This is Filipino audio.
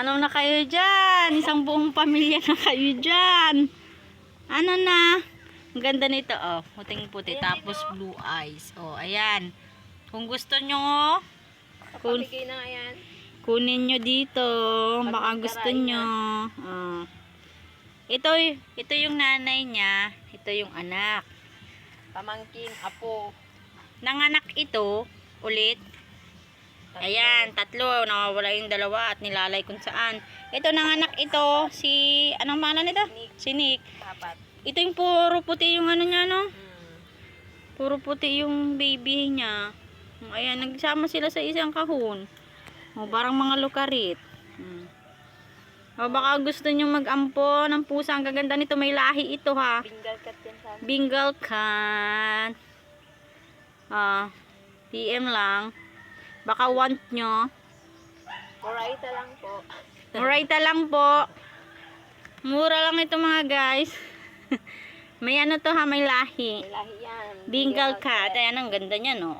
Ano na kayo dyan? Isang buong pamilya na kayo dyan. Ano na? Ang ganda nito, oh. Puting-puti. Tapos blue eyes. Oh, ayan. Kung gusto nyo, Papamigay na yan. kunin nyo dito. Baka gusto nyo. Oh. Ito yung nanay niya. Ito yung anak. Pamangkin, apo. Nanganak ito, ulit. Ayan, tatlo. Nawawala yung dalawa at nilalay kung saan. Ito nanganak ito, anong pangalan nito? Si Nick. Apat. Ito yung puro puti yung ano niya, no? Hmm. Puro puti yung baby niya. Ayan, nagsama sila sa isang kahon. O, parang mga lukarit. O, baka gusto nyo mag-ampo ng pusa. Ang gaganda nito, may lahi ito, ha? Bengal cat yan sana. Bengal cat. PM lang. Baka want nyo. Moraita lang po. Muraita lang po. Mura lang ito mga guys. May ano to ha, may lahi. May lahi yan. Bengal cat. Ayan, ang ganda niya, no?